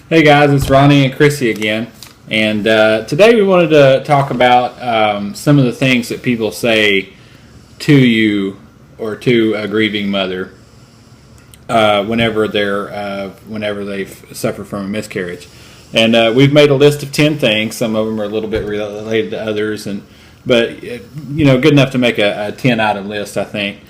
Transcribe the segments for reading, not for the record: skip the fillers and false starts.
Hey guys, it's Ronnie and Chrissy again, and today we wanted to talk about some of the things that people say to you or to a grieving mother whenever they suffer from a miscarriage. And we've made a list of 10 things. Some of them are a little bit related to others, but good enough to make a 10-item list, I think.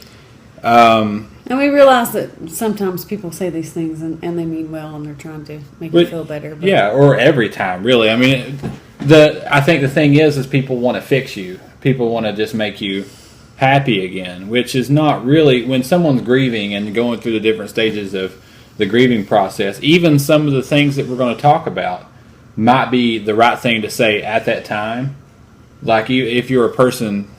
And we realize that sometimes people say these things and they mean well and they're trying to make you feel better. But yeah, or every time, really. I mean, I think the thing is people want to fix you. People want to just make you happy again, which is not really, when someone's grieving and going through the different stages of the grieving process, even some of the things that we're going to talk about might be the right thing to say at that time. Like if you're a person...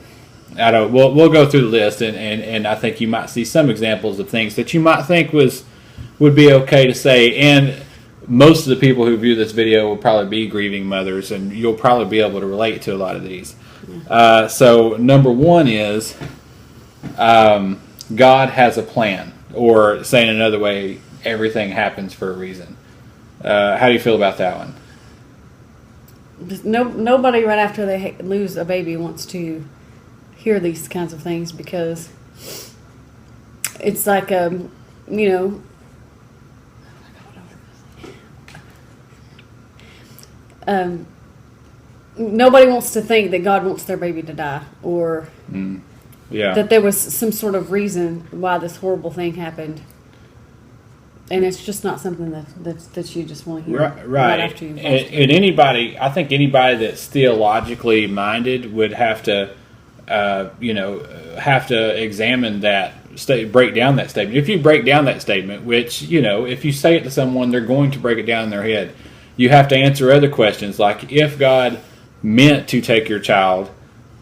We'll go through the list, and I think you might see some examples of things that you might think would be okay to say. And most of the people who view this video will probably be grieving mothers, and you'll probably be able to relate to a lot of these. So number one is God has a plan, or saying another way, everything happens for a reason. How do you feel about that one? Nobody right after they lose a baby wants to hear these kinds of things, because it's like nobody wants to think that God wants their baby to die, or that there was some sort of reason why this horrible thing happened, and it's just not something that you just want to hear right after you've lost it. And anybody, I think anybody that's theologically minded would have to examine that break down that statement. If you break down that statement, which, if you say it to someone, they're going to break it down in their head. You have to answer other questions, like if God meant to take your child,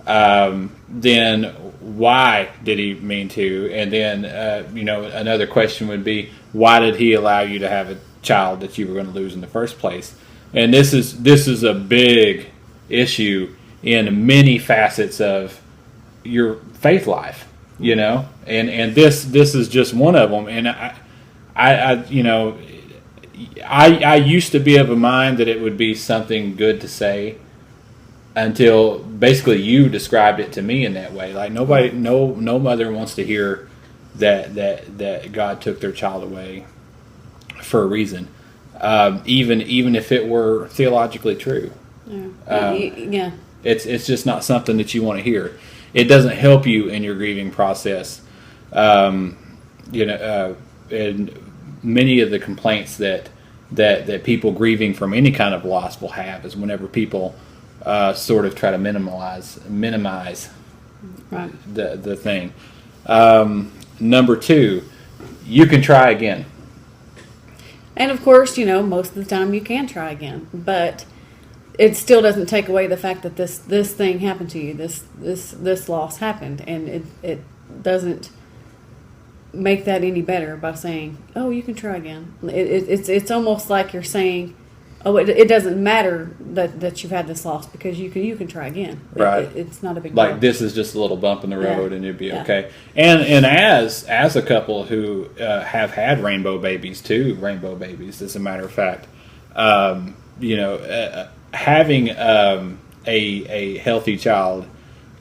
then why did he mean to? And then, another question would be, why did he allow you to have a child that you were going to lose in the first place? And this is a big issue in many facets of your faith life, and this is just one of them. And I used to be of a mind that it would be something good to say, until basically you described it to me in that way. Like no mother wants to hear that God took their child away for a reason, even if it were theologically true. Yeah. It's just not something that you want to hear. It doesn't help you in your grieving process. And many of the complaints that people grieving from any kind of loss will have is whenever people sort of try to minimize right. the thing. Number two, you can try again. And of course, most of the time you can try again, but it still doesn't take away the fact that this thing happened to you. This loss happened, and it doesn't make that any better by saying, "Oh, you can try again." It's almost like you're saying, "Oh, it doesn't matter that you've had this loss, because you can try again." Right. It's not a big deal. Like this is just a little bump in the road, and you'll be okay. And as a couple who have had rainbow babies, as a matter of fact, having a healthy child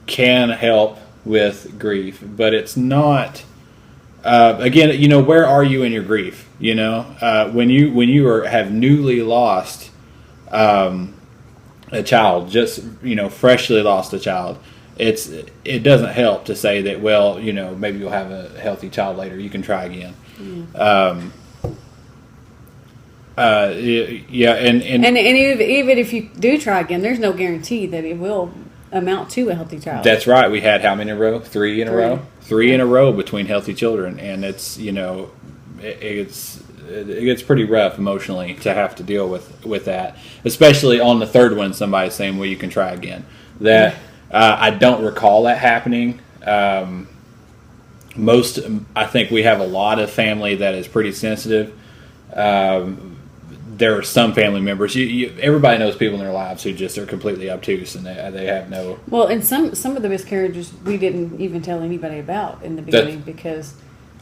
can help with grief, but it's not. Again, where are you in your grief? When you have newly lost a child, just freshly lost a child, it doesn't help to say that, well, maybe you'll have a healthy child later. You can try again. And even if you do try again, there's no guarantee that it will amount to a healthy child. That's right. We had how many in a row? Three in a row. Three in a row between healthy children, and it's it gets pretty rough emotionally to have to deal with that, especially on the third one. Somebody saying, "Well, you can try again." That I don't recall that happening. I think we have a lot of family that is pretty sensitive. There are some family members. Everybody knows people in their lives who just are completely obtuse, and they have no. Well, and some of the miscarriages we didn't even tell anybody about in the beginning, because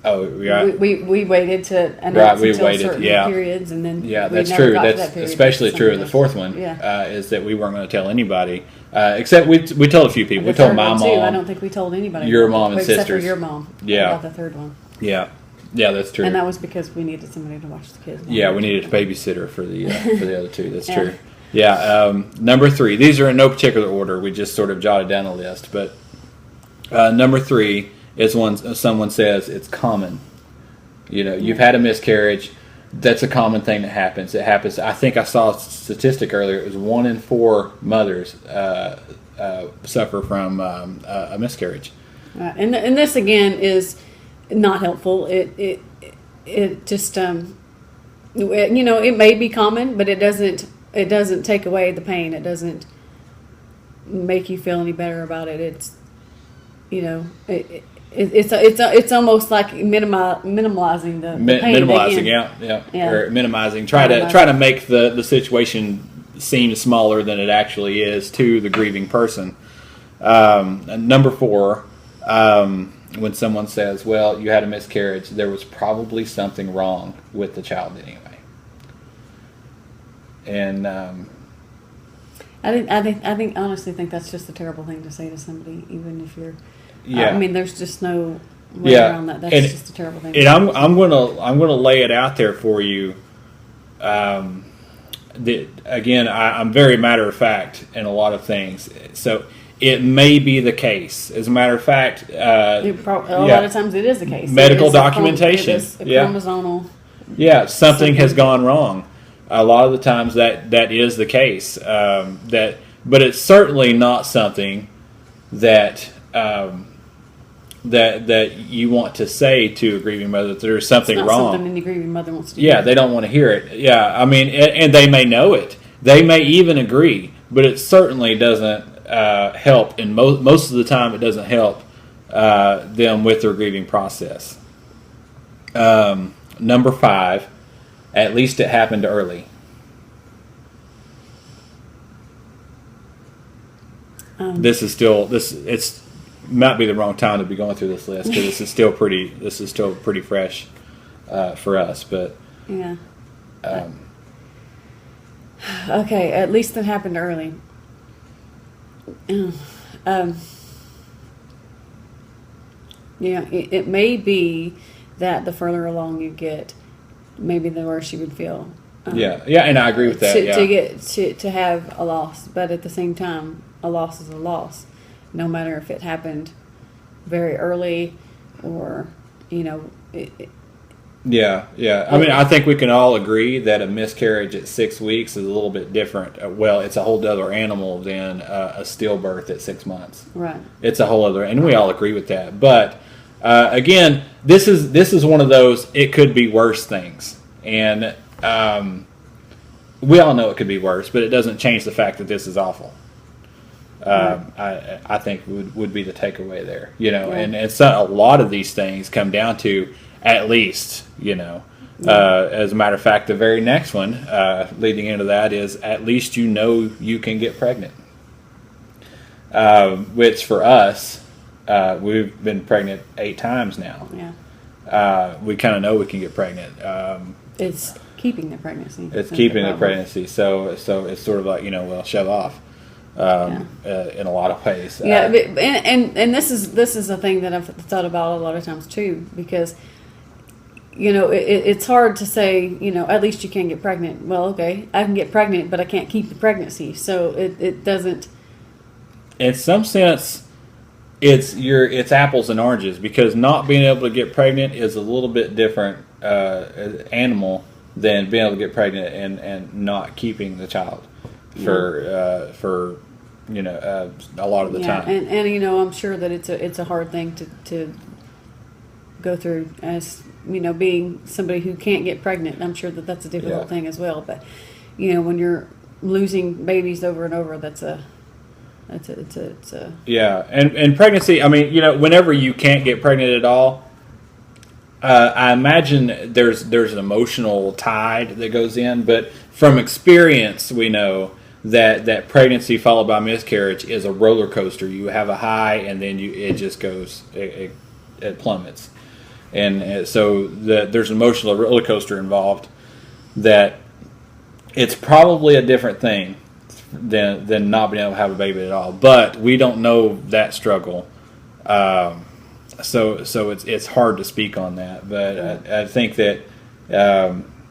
Oh, yeah. We waited to announce Right, we until waited, certain yeah. periods, and then Yeah, we that's never true. got to That's that period especially for true of some the reason. fourth one. Yeah. Is that we weren't going to tell anybody, except we told a few people. The We told third my one, mom. too. I don't think we told anybody. Your about mom it, and except sisters. for your mom. Yeah. About the third one. Yeah, that's true. And that was because we needed somebody to watch the kids. Yeah, we needed a babysitter for the other two. That's Yeah. true. Yeah. Number 3. These are in no particular order. We just sort of jotted down a list. But number 3 is when someone says it's common. You've had a miscarriage. That's a common thing that happens. It happens. I think I saw a statistic earlier. It was 1 in 4 mothers suffer from a miscarriage. And this again is not helpful. It just it may be common, but it doesn't take away the pain. It doesn't make you feel any better about it. It's it's almost like minimalizing the pain. Minimalizing, again. yeah, or minimizing. Try to make the situation seem smaller than it actually is to the grieving person. Number 4, when someone says, "Well, you had a miscarriage, there was probably something wrong with the child anyway," and I honestly think that's just a terrible thing to say to somebody, even if you're. Yeah. I mean, there's just no way around that. That's just a terrible thing. And I'm gonna lay it out there for you. Again, I'm very matter of fact in a lot of things, so it may be the case. As a matter of fact, a lot of times it is the case. Medical documentation, it is a chromosomal. Yeah, something has gone wrong. A lot of the times that is the case. But it's certainly not something that. That you want to say to a grieving mother that there's something it's not wrong. Something any grieving mother wants to Yeah, hear. they don't want to hear it. Yeah, I mean, and they may know it. They may even agree, but it certainly doesn't help. And most of the time, it doesn't help them with their grieving process. Number 5, at least it happened early. It's might be the wrong time to be going through this list because this is still pretty fresh for us. But yeah. Okay, at least that happened early. It may be that the further along you get, maybe the worse you would feel. And I agree with that. To have a loss, but at the same time, a loss is a loss, no matter if it happened very early or I mean, I think we can all agree that a miscarriage at 6 weeks is a little bit different. Well, it's a whole other animal than a stillbirth at 6 months. Right. It's a whole other, and we all agree with that. But again, this is one of those it could be worse things, and we all know it could be worse, but it doesn't change the fact that this is awful. I think would be the takeaway there, and it's a lot of these things come down to at least, as a matter of fact, the very next one leading into that is at least you can get pregnant, which for us, we've been pregnant 8 times now. Yeah. We kind of know we can get pregnant. It's keeping the pregnancy. It's keeping the pregnancy, so it's sort of like shove off. In a lot of ways. And this is a thing that I've thought about a lot of times too, because it's hard to say at least you can get pregnant. Well, okay, I can get pregnant, but I can't keep the pregnancy, so it doesn't. In some sense, it's apples and oranges, because not being able to get pregnant is a little bit different animal than being able to get pregnant and not keeping the child for a lot of the time. And I'm sure that it's a hard thing to go through as being somebody who can't get pregnant. I'm sure that that's a difficult thing as well. But when you're losing babies over and over, it's a and pregnancy. I mean, whenever you can't get pregnant at all, I imagine there's an emotional tide that goes in. But from experience, we know that pregnancy followed by miscarriage is a roller coaster. You have a high, and then it just goes, it plummets. and so there's an emotional roller coaster involved. That it's probably a different thing than not being able to have a baby at all. But we don't know that struggle, so it's hard to speak on that. But I think that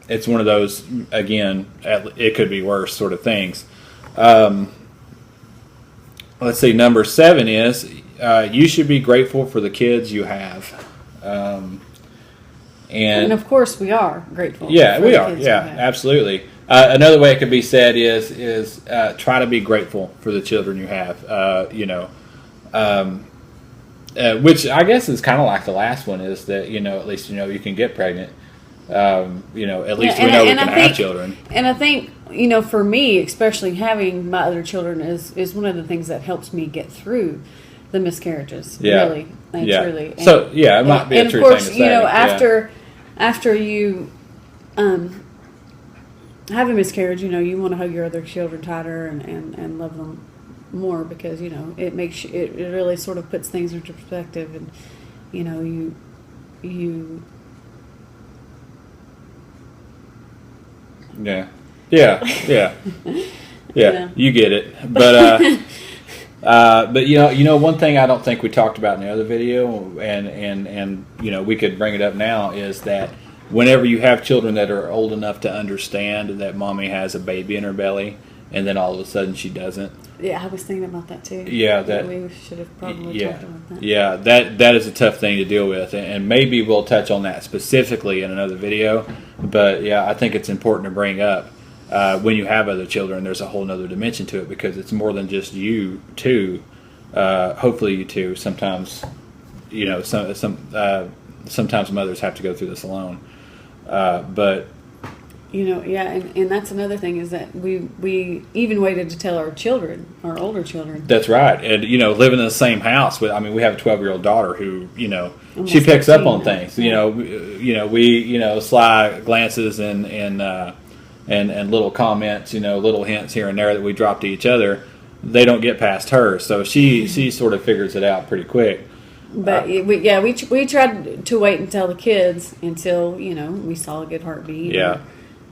it's one of those, again, it could be worse sort of things. Let's see. Number 7 is you should be grateful for the kids you have. And of course, we are grateful. Yeah, we are. Yeah, absolutely. Another way it could be said is try to be grateful for the children you have. Which I guess is kind of like the last one, is that at least you can get pregnant. At least we know we can have children. And I think for me, especially having my other children is one of the things that helps me get through the miscarriages. Yeah. Really, truly. And, so it might be a true thing to say. And of course, after you have a miscarriage, you want to hug your other children tighter and love them more, because it makes it really sort of puts things into perspective, and you yeah you get it, but one thing I don't think we talked about in the other video, and we could bring it up now, is that whenever you have children that are old enough to understand that mommy has a baby in her belly, and then all of a sudden she doesn't. Yeah, I was thinking about that too. Yeah, we should have probably talked about that. Yeah, that is a tough thing to deal with, and maybe we'll touch on that specifically in another video. But yeah, I think it's important to bring up when you have other children. There's a whole other dimension to it, because it's more than just you two. Hopefully, you two. Sometimes, sometimes mothers have to go through this alone. But and that's another thing, is that we even waited to tell our older children. That's right. And living in the same house with, we have a 12-year-old daughter who Almost she picks up on now. things. Yeah. We sly glances and little comments, little hints here and there that we drop to each other. They don't get past her, so she sort of figures it out pretty quick. But we tried to wait and tell the kids until we saw a good heartbeat. Yeah.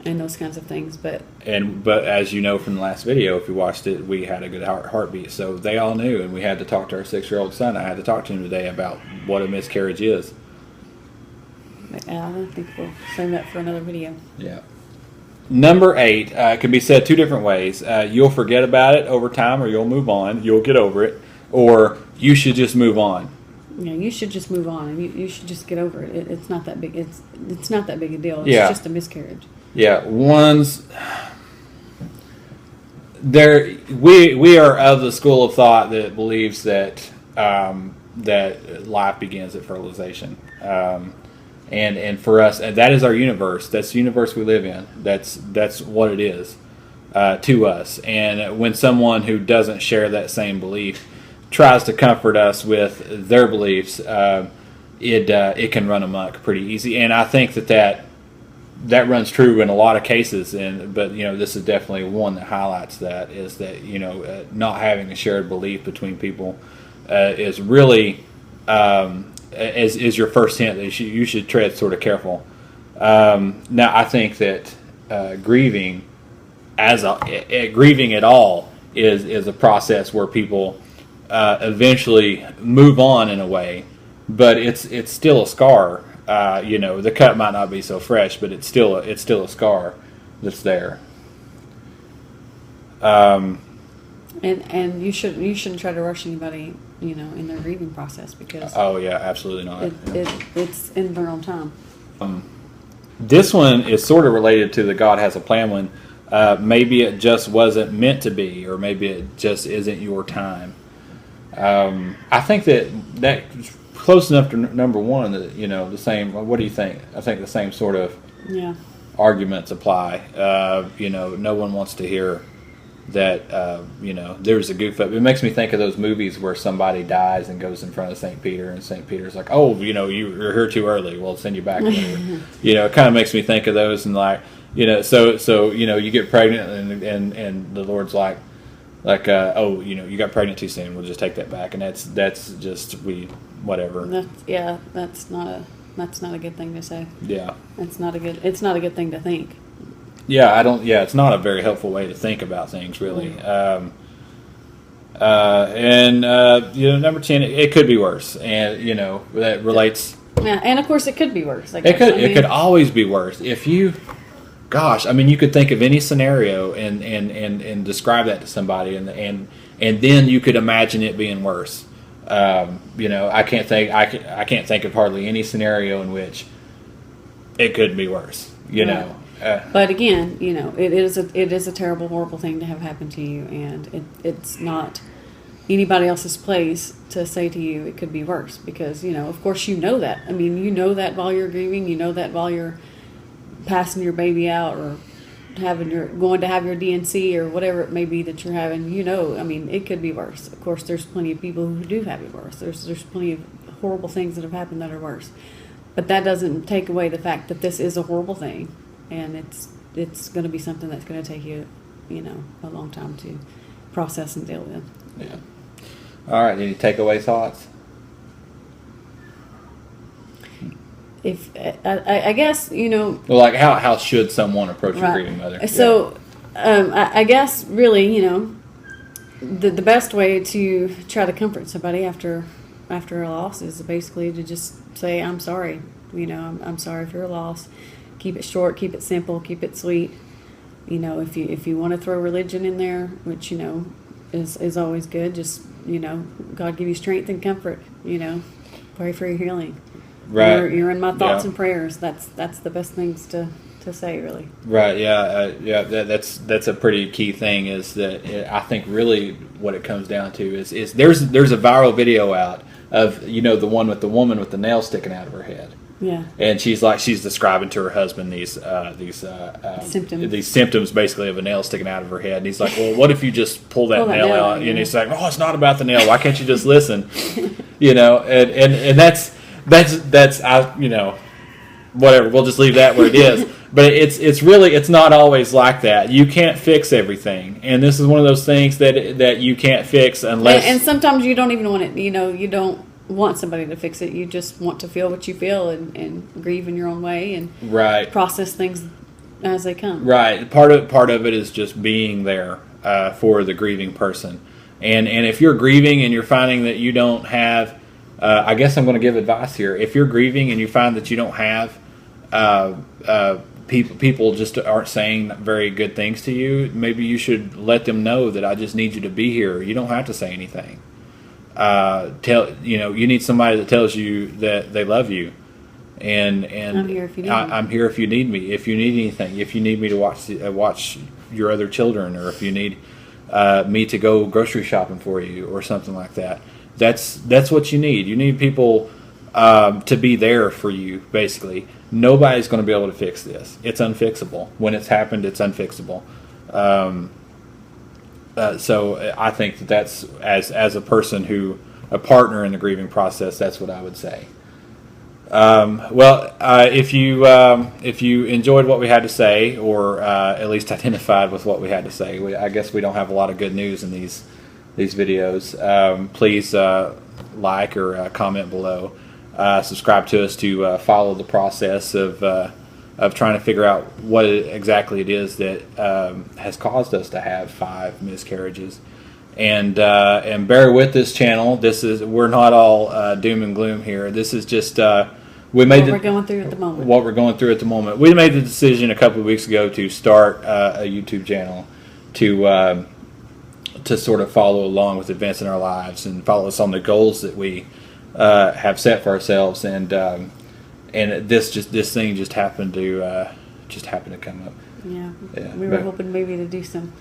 And those kinds of things, but as you know from the last video, if you watched it, we had a good heartbeat, so they all knew, and we had to talk to our 6-year-old son. I had to talk to him today about what a miscarriage is. I think we'll save that for another video. Yeah. Number 8 can be said 2 different ways. You'll forget about it over time, or you'll move on. You'll get over it, or you should just move on. Yeah, you should just move on, and you should just get over it. It's not that big. It's not that big a deal. It's just a miscarriage. Yeah, we are of the school of thought that believes that that life begins at fertilization, and for us, that is our universe. That's the universe we live in. That's what it is to us. And when someone who doesn't share that same belief tries to comfort us with their beliefs, it can run amok pretty easy. And I think that runs true in a lot of cases, but this is definitely one that highlights that, is that not having a shared belief between people is really is your first hint that you should tread sort of careful. Now, I think that grieving grieving at all is a process where people eventually move on in a way, but it's still a scar. The cut might not be so fresh, but it's still a scar that's there. And you shouldn't try to rush anybody, in their grieving process, because oh yeah, absolutely not. It's in their own time. This one is sort of related to the God has a plan one. Maybe it just wasn't meant to be, or maybe it just isn't your time. I think that close enough to number 1 that the same. What do you think? I think the same sort of arguments apply. No one wants to hear that. There's a goof up. It makes me think of those movies where somebody dies and goes in front of St. Peter, and St. Peter's like, "Oh, you're here too early. We'll send you back." It kind of makes me think of those, and so you get pregnant, and the Lord's like, you got pregnant too soon. We'll just take that back, and that's just whatever. That's not That's not a good thing to say. Yeah. It's not a good thing to think. Yeah, I don't. Yeah, it's not a very helpful way to think about things, really. Number 10, it could be worse, and that relates. Yeah, and of course it could be worse. It could always be worse if you. Gosh, I mean, you could think of any scenario and describe that to somebody, and then you could imagine it being worse. I can't think of hardly any scenario in which it could be worse. But again, it is a terrible, horrible thing to have happen to you, and it's not anybody else's place to say to you it could be worse, because of course that. I mean, that while you're grieving, that while you're passing your baby out or going to have your DNC or whatever it may be that you're having. I mean, it could be worse. Of course, there's plenty of people who do have it worse. There's plenty of horrible things that have happened that are worse, but that doesn't take away the fact that this is a horrible thing. And it's going to be something that's going to take you, a long time to process and deal with. Yeah. All right. Any takeaway thoughts? If I guess Well, like how should someone approach a grieving mother? So, I guess really, the best way to try to comfort somebody after a loss is basically to just say, "I'm sorry." I'm sorry for your loss. Keep it short, keep it simple, keep it sweet. If you want to throw religion in there, which is always good, just God give you strength and comfort. Pray for your healing. Right. You're in my thoughts and prayers. That's the best things to say, really. Right. Yeah. That's a pretty key thing. Is that I think really what it comes down to is there's a viral video out of the one with the woman with the nail sticking out of her head. Yeah. And she's describing to her husband these symptoms basically of a nail sticking out of her head. And he's like, well, what if you just pull that nail out? And he's like, oh, it's not about the nail. Why can't you just listen? And that's whatever. We'll just leave that where it is. But it's not always like that. You can't fix everything, and this is one of those things that you can't fix unless. And sometimes you don't even want it. You don't want somebody to fix it. You just want to feel what you feel and grieve in your own way and process things as they come. Right. Part of it is just being there for the grieving person, and if you're grieving and you're finding that you don't have, I guess I'm going to give advice here. If you're grieving and you find that you don't have, people just aren't saying very good things to you, maybe you should let them know that I just need you to be here. You don't have to say anything. You need somebody that tells you that they love you, and I'm here if you need me. I'm here if you need me. If you need anything, if you need me to watch your other children, or if you need me to go grocery shopping for you or something like that, that's what you need. You need people to be there for you. Basically, nobody's going to be able to fix this. It's unfixable. When it's happened, it's unfixable. So I think that's as a person a partner in the grieving process, that's what I would say. If you enjoyed what we had to say, or at least identified with what we had to say, I guess we don't have a lot of good news in these videos. Please like or comment below. Subscribe to us to follow the process of trying to figure out what exactly it is that has caused us to have 5 miscarriages, and bear with this channel. We're not all doom and gloom here. This is just what we're going through at the moment. We made the decision a couple of weeks ago to start a YouTube channel to sort of follow along with events in our lives and follow us on the goals that we have set for ourselves, and this thing just happened to come up. Yeah, we were hoping maybe to do some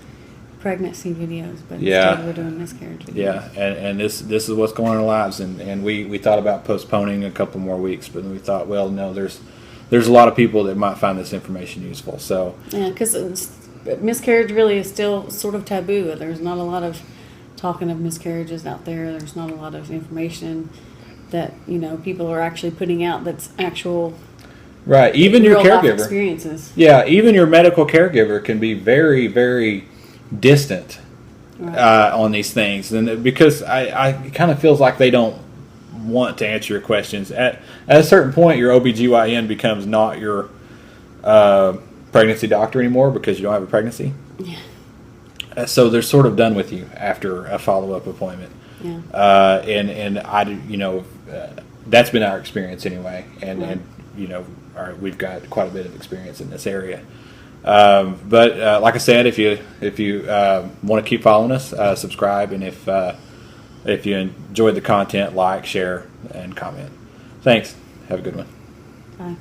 pregnancy videos, but instead we're doing miscarriage videos. Yeah, and this is what's going on in our lives, and we thought about postponing a couple more weeks, but then we thought, well, no, there's a lot of people that might find this information useful. So yeah, because miscarriage really is still sort of taboo. There's not a lot of talking of miscarriages out there. There's not a lot of information that people are actually putting out that's actual. Right, even your caregiver experiences. Yeah, even your medical caregiver can be very, very distant on these things, and because I it kind of feels like they don't want to answer your questions. At a certain point, your OBGYN becomes not your pregnancy doctor anymore because you don't have a pregnancy. Yeah. So they're sort of done with you after a follow-up appointment. Yeah. And I, that's been our experience anyway. And we've got quite a bit of experience in this area. But like I said, if you want to keep following us, subscribe, and if you enjoyed the content, like, share, and comment. Thanks. Have a good one. Bye.